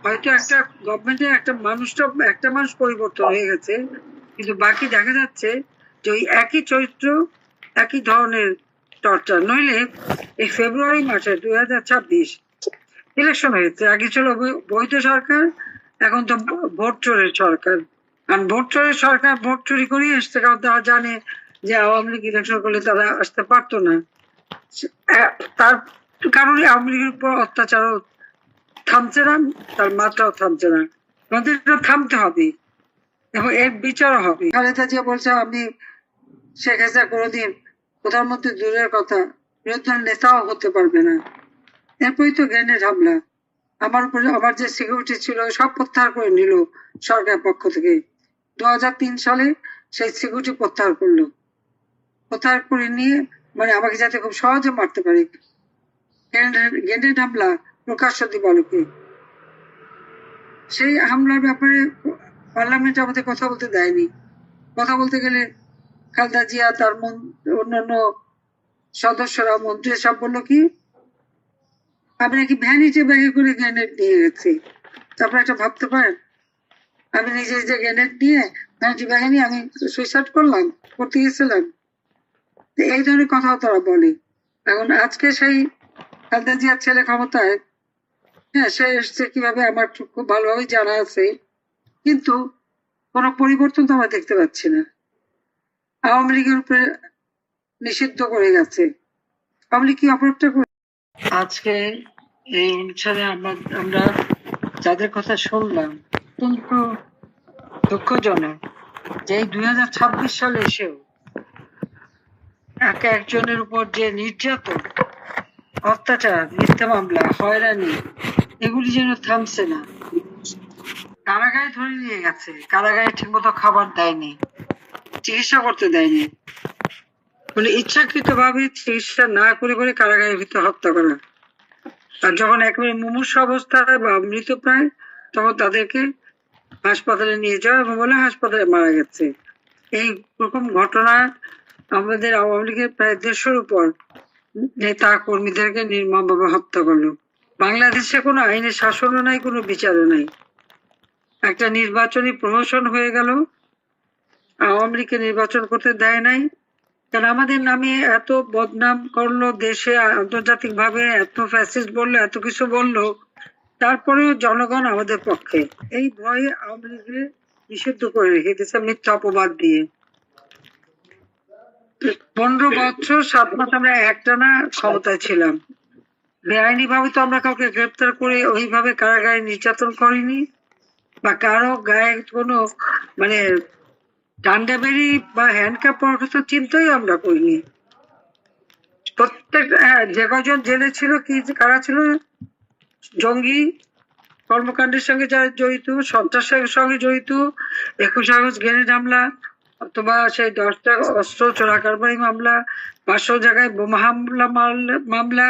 হয়তো একটা গভর্নমেন্টের একটা মানুষ পরিবর্তন হয়ে গেছে, কিন্তু বাকি দেখা যাচ্ছে যে ওই একই চরিত্র, একই ধরনের টর্চার। নইলে এই ফেব্রুয়ারি মাসে 2026 ইলেকশন হয়েছে, আগে ছিল বৈধ সরকার, এখন তো ভোট চোরের সরকার। আর ভোট চোরের সরকার ভোট চুরি করিয়ে এসছে, কারণ তারা জানে যে আওয়ামী লীগ ইলেকশন করলে তারা আসতে পারতো না। তার কারণে আওয়ামী লীগের উপর অত্যাচারও থামছে না, তার মাত্রাও থামছে না। আমাদের এটা থামতে হবে এবং এর বিচারও হবে। খালেদা জিয়া বলছে আমি শেখ হাসিনা কোনোদিন প্রধানমন্ত্রী দূরের কথা বিরোধী নেতাও হতে পারবে না। এরপরই তো গ্রেনেড হামলা, আমার উপরে আমার যে সিকিউরিটি ছিল সব প্রত্যাহার করে নিল সরকার পক্ষ থেকে। 2003 সালে সেই সিকিউরিটি প্রত্যাহার করলো, প্রত্যাহার করে নিয়ে মানে আমাকে যাতে খুব সহজে মারতে পারে। গ্রেনেড হামলা প্রকাশ্য দিবালোকে, সেই হামলার ব্যাপারে পার্লামেন্ট আমাদের কথা বলতে দেয়নি। কথা বলতে গেলে খালেদা জিয়া তার অন্যান্য সদস্যরা মন্ত্রী সব বললো কি আমি নাকি ভ্যানিটি ব্যাগে করে গ্রেনেড নিয়ে গেছি। তারপরে একটা ভাবতে পারেন, আমি নিজে যে গ্রেনেড নিয়ে ভ্যানিটি ব্যাগে নিয়ে আমি সুইসাইড করতে গেছিলাম। এই ধরনের কথাও তারা বলে। এখন আজকে সেই খালেদা জিয়ার ছেলে ক্ষমতায়, হ্যাঁ সে এসছে কিভাবে আমার খুব ভালোভাবেই জানা আছে, কিন্তু কোনো পরিবর্তন তো আমরা দেখতে পাচ্ছি না। আওয়ামী লীগের উপরে নিষিদ্ধ করে গেছে, আওয়ামী লীগ কি অপরাধটা করে? আজকে এই অনুষ্ঠানে আমরা যাদের কথা শুনলাম অত্যন্ত দুঃখজনক যে এই 2026 সালে এসেও একজনের উপর যে নির্যাতন, অত্যাচার, মিথ্যা মামলা, হয়রানি, এগুলি যেন থামছে না। কারাগারে ধরে নিয়ে গেছে, কারাগারে ঠিক মতো খাবার দেয়নি, চিকিৎসা করতে দেয়নি, মানে ইচ্ছাকৃত ভাবে চিকিৎসা না করে করে কারাগারের ভিতরে হত্যা করা। আর যখন একেবারে মুমূর্ষু অবস্থায় বা মৃতপ্রায়, তখন তাদেরকে হাসপাতালে নিয়ে যাওয়া এবং বলে হাসপাতালে মারা গেছে। এই রকম ঘটনা আমাদের আওয়ামী লীগের প্রায় 150-র উপর নেতা কর্মীদেরকে নির্মমভাবে হত্যা করলো। বাংলাদেশে কোনো আইনের শাসনও নাই, কোনো বিচারও নাই। একটা নির্বাচনী প্রহসন হয়ে গেল, আওয়ামী লীগকে নির্বাচন করতে দেয় নাই, কারণ আমাদের নামে এত বদনাম করলো দেশে, আন্তর্জাতিক ভাবে এত ফ্যাসিস্ট বললো, এত কিছু বললো, তারপরেও জনগণ আমাদের পক্ষে। এই ভয়ে আওয়ামী লীগকে নিষিদ্ধ করে রেখে দিয়েছে মিথ্যা অপবাদ দিয়ে। 15 বছর 7 মাস আমরা একটানা ক্ষমতায় ছিলাম, বেআইনি ভাবে তো আমরা কাউকে গ্রেপ্তার করে ওইভাবে কারাগারে নির্যাতন করিনি, বা কারো গায়ে কোনো মানে ডান্ডা বেরি বা হ্যান্ডকাপ পরার চিন্তাই আমরা করিনি। প্রত্যেক যে কজন জেলে ছিল, কি কারা ছিল, জঙ্গি কর্মকাণ্ডের সঙ্গে যারা জড়িত, সন্ত্রাসের সঙ্গে জড়িত, 21 আগস্ট গ্রেনেড হামলা, অথবা সেই 10টা অস্ত্র চোরা কারবারি মামলা, 500 জায়গায় বোমা হামলা মামলা,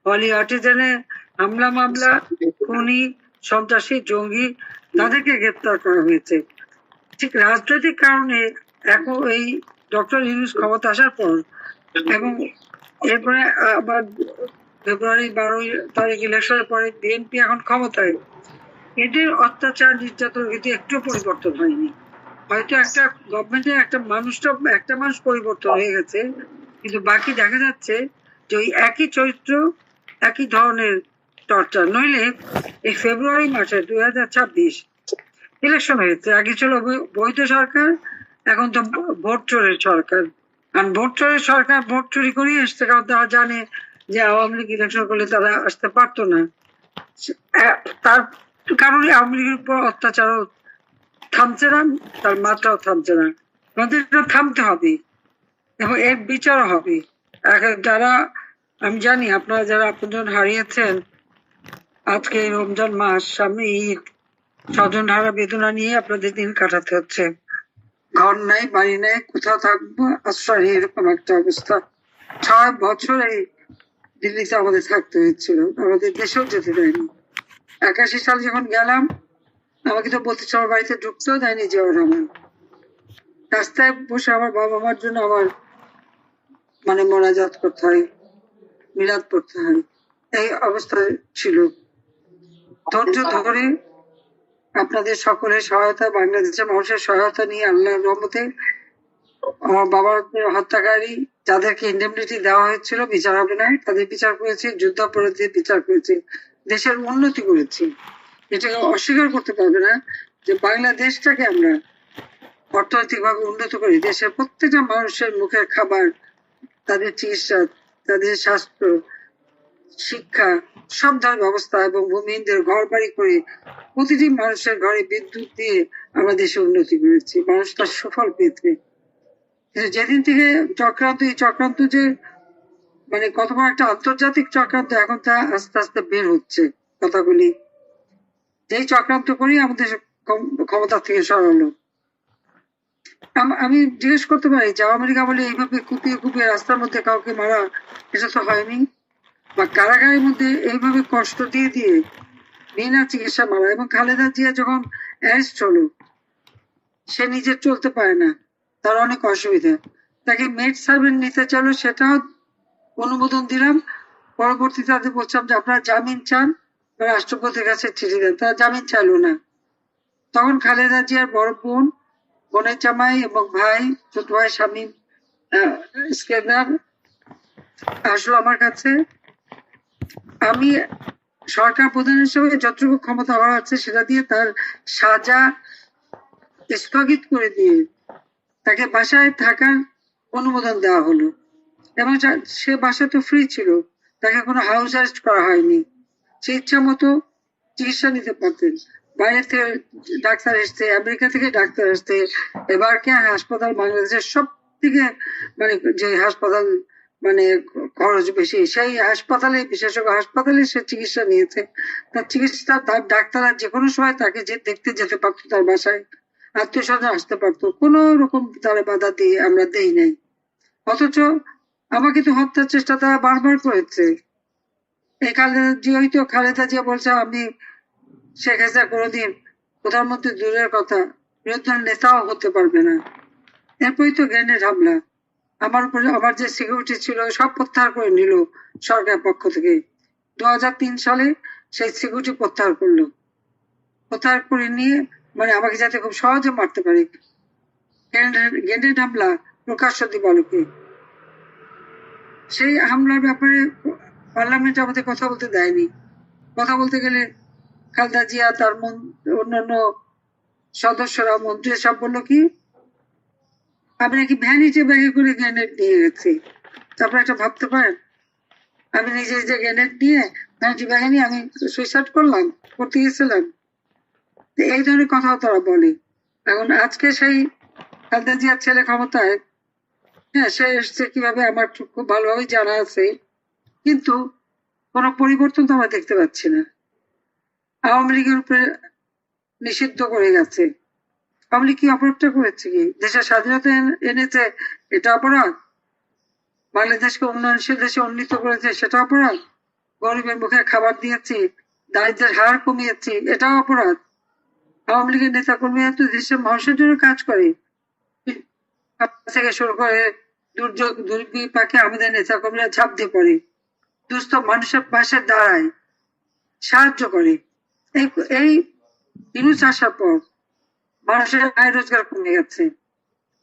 পলি আর্টিজেনে হামলা মামলা, খুনি, সন্ত্রাসী, জঙ্গি, তাদেরকে গ্রেপ্তার করা হয়েছে। ঠিক রাজনৈতিক কারণে এখন এই ডক্টর ইউনূস ক্ষমতা আসার পর এবং এরপরে আবার ফেব্রুয়ারি 12 তারিখ ইলেকশনের পরে বিএনপি এখন ক্ষমতায়, এদের অত্যাচার নির্যাতন কিন্তু একটু পরিবর্তন হয়নি। হয়তো একটা গভর্নমেন্টের একটা মানুষ পরিবর্তন হয়ে গেছে, কিন্তু বাকি দেখা যাচ্ছে যে ওই একই চরিত্র, একই ধরনের টর্চার। নইলে এই ফেব্রুয়ারি মাসে 2026 ইলেকশন হয়েছে, আগে ছিল বৈধ সরকার, এখন তো ভোট চোরের সরকার। আর ভোট চোরের সরকার ভোট চুরি করিয়ে এসছে, কারণ তারা জানে যে আওয়ামী লীগ ইলেকশন করলে তারা আসতে পারতো না। তার কারণে আওয়ামী লীগের উপর অত্যাচারও থামছে না, তার মাত্রাও থামছে না। আমাদের এটা থামতে হবে এবং এর বিচারও হবে। যারা, আমি জানি আপনারা যারা আপনজন হারিয়েছেন, আজকে রমজান মাস, সামনে ঈদ, স্বজন হারা বেদনা নিয়ে আপনাদের দিন কাটাতে হচ্ছে। ঘর নাই, বাড়ি নাই, কোথাও থাকবো আশ্রয় নেই, এরকম একটা অবস্থা। 6 বছর এই দিল্লিতে আমাদের থাকতে হয়েছিল, আমাদের দেশেও যেতে দেয়নি। 81 সালে যখন গেলাম, আমাকে তো 32 আমার বাড়িতে ঢুকতেও দেয়নি জিয়াউর রহমান। রাস্তায় বসে আমার বাবা মার জন্য আমার মানে মোনাজাত করতে হয়, মিলাদ পড়তে হয়, এই অবস্থা ছিল। ধৈর্য ধরে আপনাদের সকলের সহায়তা, বাংলাদেশের মানুষের সহায়তা নিয়ে আল্লাহর রহমতে আমার বাবার হত্যাকারী যাদেরকে ইন্ডেমনিটি দেওয়া হয়েছিল বিচার হবে না, তাদের বিচার করেছি, যুদ্ধাপরাধীদের বিচার করেছি, দেশের উন্নতি করেছি। এটাকে অস্বীকার করতে পারবে না যে বাংলাদেশটাকে আমরা অর্থনৈতিকভাবে উন্নত করি, দেশের প্রত্যেকটা মানুষের মুখের খাবার, তাদের চিকিৎসা, তাদের স্বাস্থ্য, শিক্ষা, সব ধরনের ব্যবস্থা এবং ভূমিহীনদের ঘর বাড়ি করে প্রতিটি মানুষের ঘরে বিদ্যুৎ দিয়ে আমরা দেশে উন্নতি করেছি, মানুষ তার সুফল পেয়েছে। কিন্তু যেদিন থেকে এই চক্রান্ত যে মানে কত বড় একটা আন্তর্জাতিক চক্রান্ত, এখন তা আস্তে আস্তে বের হচ্ছে কথাগুলি, যেই চক্রান্ত করি আমাদের ক্ষমতা থেকে সরালো। আমি জিজ্ঞেস করতে পারি যে আমেরিকা বলে এইভাবে কুপিয়ে কুপিয়ে রাস্তার মধ্যে কাউকে মারা, এটা তো হয়নি, বা কারাগারের মধ্যে এইভাবে কষ্ট দিয়ে দিয়ে বিনা চিকিৎসা মারা। এবং খালেদা জিয়া যখন অ্যারেস্ট হলো, সে নিজে চলতে পারে না, তার অনেক অসুবিধা, তাকে মেড সার্ভেন্ট নিতে চাইলো, সেটাও অনুমোদন দিলাম। পরবর্তীতে তাদের বলছিলাম যে আপনারা জামিন চান, রাষ্ট্রপতির কাছে চিঠি দেন, তারা জামিন চাইলো না। তখন খালেদা জিয়ার বড় বোন, বোনের জামাই এবং ভাই, ছোট ভাই শামীম ইস্কেন্দার আসলো আমার কাছে। আমি সরকার প্রধান হিসেবে যতটুকু ক্ষমতা হওয়া আছে সেটা দিয়ে তার সাজা স্থগিত করে দিয়ে তাকে বাসায় থাকার অনুমোদন দেওয়া হলো, এবং সে বাসা তো ফ্রি ছিল, তাকে কোনো হাউস অ্যারেস্ট করা হয়নি, সে ইচ্ছা মতো চিকিৎসা নিতে পারতেন। বাইরে থেকে ডাক্তার এসছে, আমেরিকা থেকে ডাক্তার আসছে, এবার কে হাসপাতাল বাংলাদেশের সব থেকে মানে যে হাসপাতাল মানে খরচ বেশি, সেই হাসপাতালে, বিশেষজ্ঞ হাসপাতালে সে চিকিৎসা নিয়েছে। তার চিকিৎসা, তার ডাক্তার যে কোনো সময় তাকে দেখতে যেতে পারতো, তার বাসায় আত্মীয় স্বজন আসতে পারতো, কোনো রকম তারা বাধা দিয়ে আমরা দেই নাই। অথচ আমাকে তো হত্যার চেষ্টা তারা বারবার করেছে। এই খালেদা জিয়া বলছে আমি শেখ হাসিনা কোনোদিন প্রধানমন্ত্রী দূরের কথা বিরোধী নেতাও হতে পারবে না। এরপরই তো গ্রেনেড হামলা, আমার উপরে আমার যে সিকিউরিটি ছিল সব প্রত্যাহার করে নিল সরকারের পক্ষ থেকে। 2003 সালে সেই সিকিউরিটি প্রত্যাহার করলো, প্রত্যাহার করে নিয়ে মানে আমাকে যাতে খুব সহজে মারতে পারে। গ্রেনেড হামলা প্রকাশ্য দিবালোকে, সেই হামলার ব্যাপারে পার্লামেন্টে আমাদের কথা বলতে দেয়নি। কথা বলতে গেলে খালেদা জিয়া, তার অন্যান্য সদস্যরা, মন্ত্রী সব বললো কি আমি নাকি ভ্যানিটি ব্যাগে করে গ্রেনেড নিয়ে গেছি। তারপরে একটা ভাবতে পারেন, আমি নিজে যে গ্রেনেড নিয়ে ভ্যানিটি ব্যাগে নিয়ে আমি সুইসাইড করতে গেছিলাম। এই ধরনের কথা তারা বলে। এখন আজকে সেই খালেদা জিয়ার ছেলে ক্ষমতায়, হ্যাঁ সে এসছে কিভাবে আমার খুব ভালোভাবে জানা আছে, কিন্তু কোনো পরিবর্তন তো আমরা দেখতে পাচ্ছি না। আওয়ামী লীগের উপরে নিষিদ্ধ করে গেছে। আওয়ামী লীগ কি অপরাধটা করেছে? কি দেশের স্বাধীনতা এনেছে এটা অপরাধ? বাংলাদেশকে উন্নয়নশীল দেশে উন্নীত করেছে সেটা অপরাধ? গরিবের মুখে খাবার দিয়েছি, দারিদ্রের হার কমিয়েছি, এটাও অপরাধ? আওয়ামী লীগের নেতা কর্মীরা তো দেশের মানুষের জন্য কাজ করে, থেকে শুরু করে দুর্যোগ দুর্বিপাকে আমাদের নেতা কর্মীরা ঝাঁপ দিয়ে পড়ে, দুস্থ মানুষের পাশে দাঁড়ায়, সাহায্য করে। এই ইউনূস আসার পর মানুষের আয় রোজগার কমে গেছে।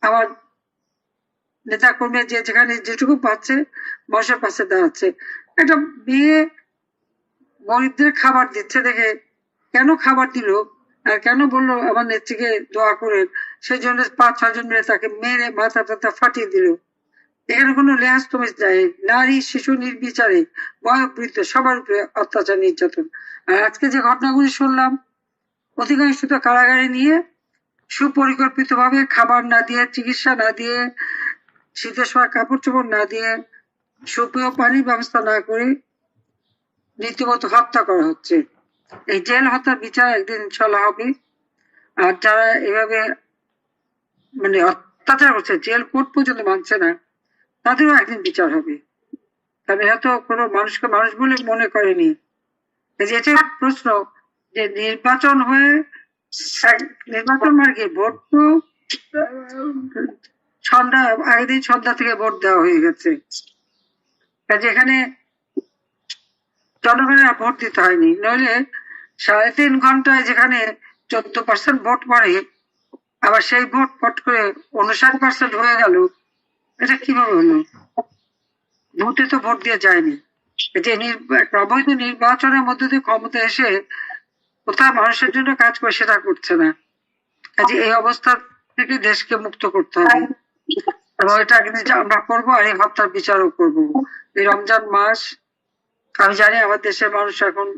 আমার নেতা কর্মী যেখানে যেটুকু পাচ্ছে মানুষের পাশে দাঁড়াচ্ছে। একটা মেয়ে গরিবদের খাবার দিচ্ছে দেখে, কেন খাবার দিল আর কেন বললো আমার নেত্রীকে দোয়া করেন, সেই জন্য 5-6 জন মিলে তাকে মেরে মাথা টাথা ফাটিয়ে দিল। এখানে কোনো লেহাজ তমিজ নাই, নারী শিশু নির্বিচারে বয়োবৃদ্ধ সবার উপরে অত্যাচার নির্যাতন। আর আজকে যে ঘটনাগুলি শুনলাম, অধিকাংশ তো কারাগারে নিয়ে সুপরিকল্পিত ভাবে খাবার না দিয়ে, চিকিৎসা না দিয়ে, শীতের সময় কাপড় চোপড় না দিয়ে, সুপেয় পানির ব্যবস্থা না করে রীতিমতো হত্যা করা হচ্ছে। এই জেল হত্যার বিচার একদিন ইনশাল্লাহ হবে। আর যারা এভাবে মানে অত্যাচার করছে, জেল কোর্ট পর্যন্ত মানছে না, তাদেরও একদিন বিচার হবে। কারণ এরা তো কোনো মানুষকে মানুষ বলে মনে করেনি। এটা প্রশ্ন যে নির্বাচন হয়ে নির্বাচন মার্গে ভোট তো সন্ধ্যা আগের দিন সন্ধ্যা থেকে ভোট দেওয়া হয়ে গেছে, যেখানে জনগণের ভোট দিতে হয়নি। নইলে 3.5 ঘন্টায় যেখানে 14% ভোট পড়ে, আবার সেই ভোট পট করে 59% হয়ে গেল, এটা কিভাবে হলো? ভোটে তো ভোট দিয়ে যায়নি। যে একটা অবৈধ নির্বাচনের মধ্যে দিয়ে ক্ষমতা এসে কোথায় মানুষের জন্য কাজ করে সেটা করছে না। কাজে এই অবস্থা থেকে দেশকে মুক্ত করতে হবে, এবং এটা আমরা করবো, আর এই হত্যার বিচারও করবো। এই রমজান মাস, আমি জানি আমার দেশের মানুষ এখন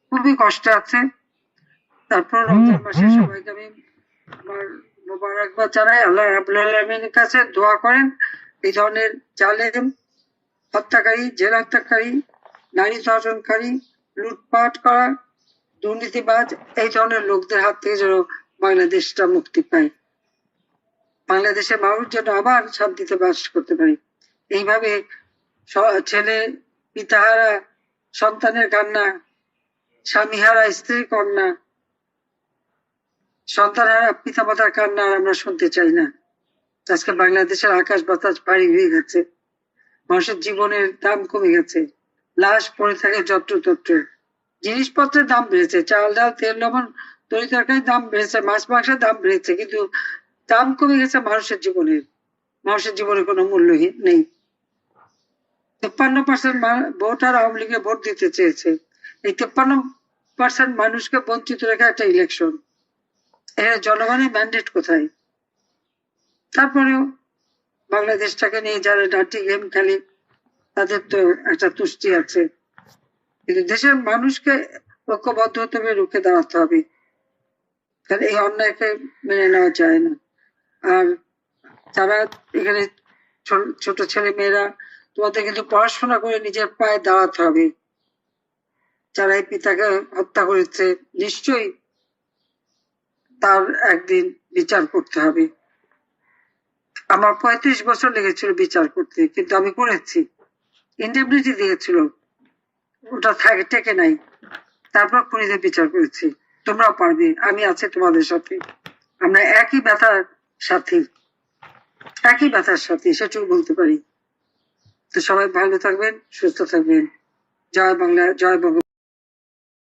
খুবই কষ্টে আছে, তারপর রমজান মাসে সবাইকে আমি আমার মোবারকবাদ জানাই। আল্লাহ রাব্বুল আলামিনের কাছে দোয়া করেন এই ধরনের জালেম, হত্যাকারী, জেল হত্যাকারী, নারী ধর্ষণকারী, লুটপাট করা, দুর্নীতিবাজ, এই ধরনের লোকদের হাত থেকে যেন বাংলাদেশটা মুক্তি পায়, বাংলাদেশের মানুষ যেন আবার শান্তিতে বাস করতে পারে। এইভাবে ছেলে পিতাহারা সন্তানের কান্না, স্বামীহারা স্ত্রীর কান্না, সন্তানহারা পিতা মাতার কান্না আর আমরা শুনতে চাই না। আজকে বাংলাদেশের আকাশ বাতাস ভারী হয়ে গেছে, মানুষের জীবনের দাম কমে গেছে, লাশ পড়ে থাকে যত্রতত্র, জিনিসপত্রের দাম বেড়েছে, চাল ডাল তেল লবণ তরি তরকারির দাম বেড়েছে, মাছ মাংসের দাম বেড়েছে, কিন্তু দাম কমে গেছে মানুষের জীবনের। মানুষের জীবনে কোনো মূল্য নেই। 53% ভোটার আওয়ামী লীগে ভোট দিতে চেয়েছে। এই 53% মানুষকে বঞ্চিত রেখে একটা ইলেকশন, এর জনগণের ম্যান্ডেট কোথায়? তারপরেও বাংলাদেশটাকে নিয়ে যারা ডাটি গেম খেলে তাদের তো একটা তুষ্টি আছে, কিন্তু দেশের মানুষকে ঐক্যবদ্ধ হতে হবে, রুখে দাঁড়াতে হবে, কারণ এই অন্যায়কে মেনে নেওয়া যায় না। আর যারা এখানে ছোট ছেলে মেয়েরা, তোমাদের কিন্তু পড়াশোনা করে নিজের পায়ে দাঁড়াতে হবে। যারা এই পিতাকে হত্যা করেছে নিশ্চয়ই তার একদিন বিচার করতে হবে। আমার 35 বছর লেগেছিল বিচার করতে, কিন্তু আমি করেছি, ইন্ডেমনিটি দিয়েছিল, ওটা টেকে নাই, তারপর খুনিদের বিচার করেছি। তোমরাও পারবে, আমি আছি তোমাদের সাথে, আমরা একই ব্যথার সাথী, একই ব্যথার সাথী, সেটুকু বলতে পারি। তো সবাই ভালো থাকবেন, সুস্থ থাকবেন। জয় বাংলা, জয় বঙ্গ।